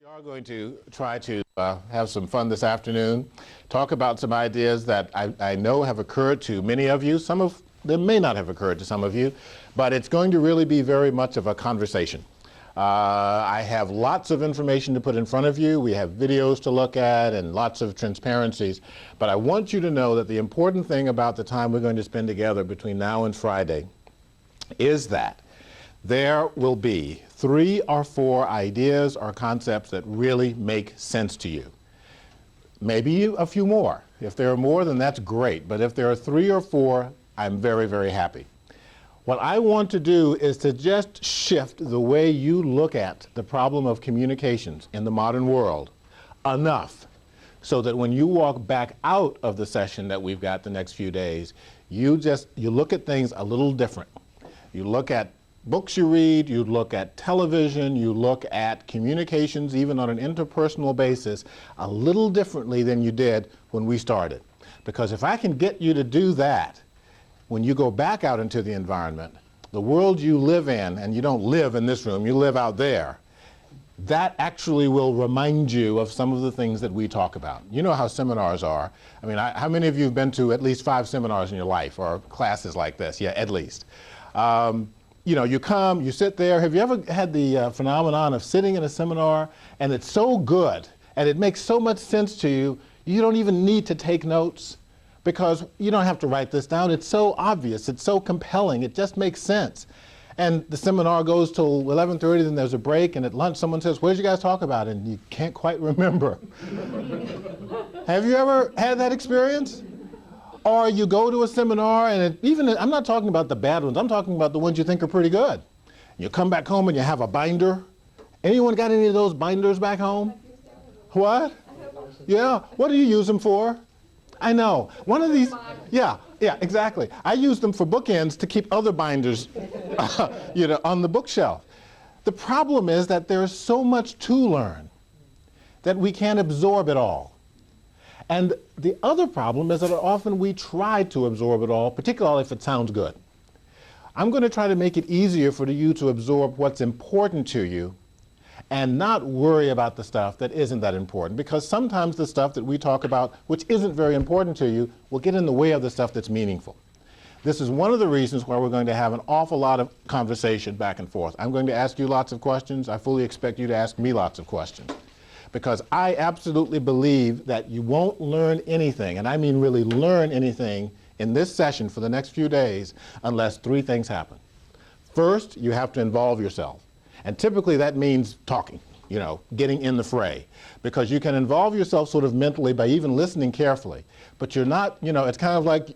are going to try to have some fun this afternoon, talk about some ideas that I know have occurred to many of you. Some of them may not have occurred to some of you, but it's going to really be very much of a conversation. I have lots of information to put in front of you. We have videos to look at and lots of transparencies, but I want you to know that the important thing about the time we're going to spend together between now and Friday is that there will be 3 or 4 ideas or concepts that really make sense to you. Maybe a few more. If there are more, then that's great. But if there are 3 or 4, I'm very, very happy. What I want to do is to just shift the way you look at the problem of communications in the modern world enough so that when you walk back out of the session that we've got the next few days, you look at things a little different. You look at books you read, you look at television, you look at communications, even on an interpersonal basis, a little differently than you did when we started. Because if I can get you to do that, when you go back out into the environment, the world you live in, and you don't live in this room, you live out there, that actually will remind you of some of the things that we talk about. You know how seminars are. I mean, how many of you have been to at least 5 seminars in your life, or classes like this? Yeah, at least. You know, you come, you sit there. Have you ever had the phenomenon of sitting in a seminar and it's so good and it makes so much sense to you, you don't even need to take notes because you don't have to write this down. It's so obvious, it's so compelling, it just makes sense. And the seminar goes till 11:30, then there's a break, and at lunch someone says, what did you guys talk about? And you can't quite remember. Have you ever had that experience? Or you go to a seminar, and I'm not talking about the bad ones, I'm talking about the ones you think are pretty good. You come back home and you have a binder. Anyone got any of those binders back home? What? Yeah, what do you use them for? I know. One of these, yeah, exactly. I use them for bookends to keep other binders you know, on the bookshelf. The problem is that there's so much to learn that we can't absorb it all. And the other problem is that often we try to absorb it all, particularly if it sounds good. I'm going to try to make it easier for you to absorb what's important to you and not worry about the stuff that isn't that important, because sometimes the stuff that we talk about, which isn't very important to you, will get in the way of the stuff that's meaningful. This is one of the reasons why we're going to have an awful lot of conversation back and forth. I'm going to ask you lots of questions. I fully expect you to ask me lots of questions, because I absolutely believe that you won't learn anything, and I mean really learn anything, in this session for the next few days unless 3 things happen. First, you have to involve yourself. And typically that means talking, you know, getting in the fray. Because you can involve yourself sort of mentally by even listening carefully. But you're not, you know, it's kind of like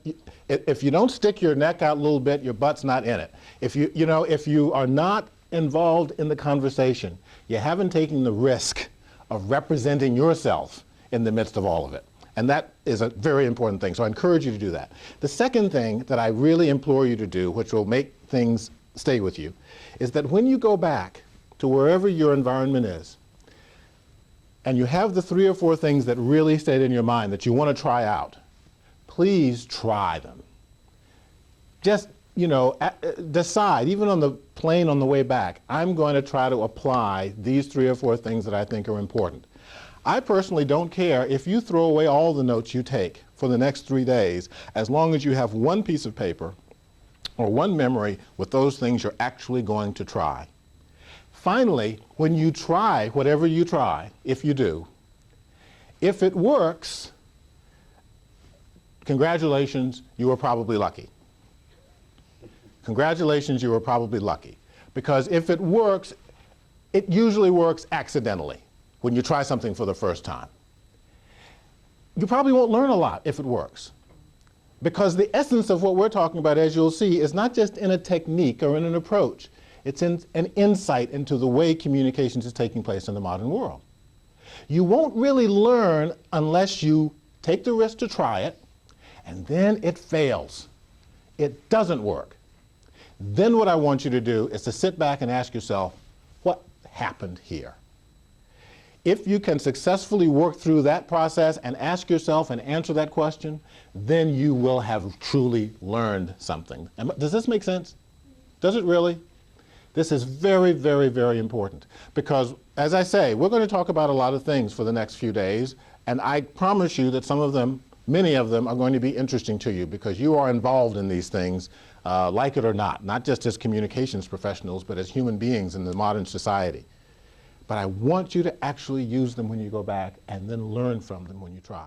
if you don't stick your neck out a little bit, your butt's not in it. If you are not involved in the conversation, you haven't taken the risk of representing yourself in the midst of all of it. And that is a very important thing, so I encourage you to do that. The second thing that I really implore you to do, which will make things stay with you, is that when you go back to wherever your environment is, and you have the 3 or 4 things that really stayed in your mind that you want to try out, please try them. Just, you know, decide, even on the plane on the way back, I'm going to try to apply these 3 or 4 things that I think are important. I personally don't care if you throw away all the notes you take for the next 3 days, as long as you have 1 piece of paper or 1 memory with those things you're actually going to try. Finally, when you try whatever you try, if you do, if it works, congratulations, you were probably lucky. Congratulations, you were probably lucky. Because if it works, it usually works accidentally when you try something for the first time. You probably won't learn a lot if it works. Because the essence of what we're talking about, as you'll see, is not just in a technique or in an approach. It's in an insight into the way communications is taking place in the modern world. You won't really learn unless you take the risk to try it, and then it fails. It doesn't work. Then what I want you to do is to sit back and ask yourself, what happened here? If you can successfully work through that process and ask yourself and answer that question, then you will have truly learned something. Does this make sense? Does it really? This is very, very, very important, because As I say, we're going to talk about a lot of things for the next few days, and I promise you that some of them, many of them, are going to be interesting to you because you are involved in these things, like it or not just as communications professionals, but as human beings in the modern society. But I want you to actually use them when you go back and then learn from them when you try.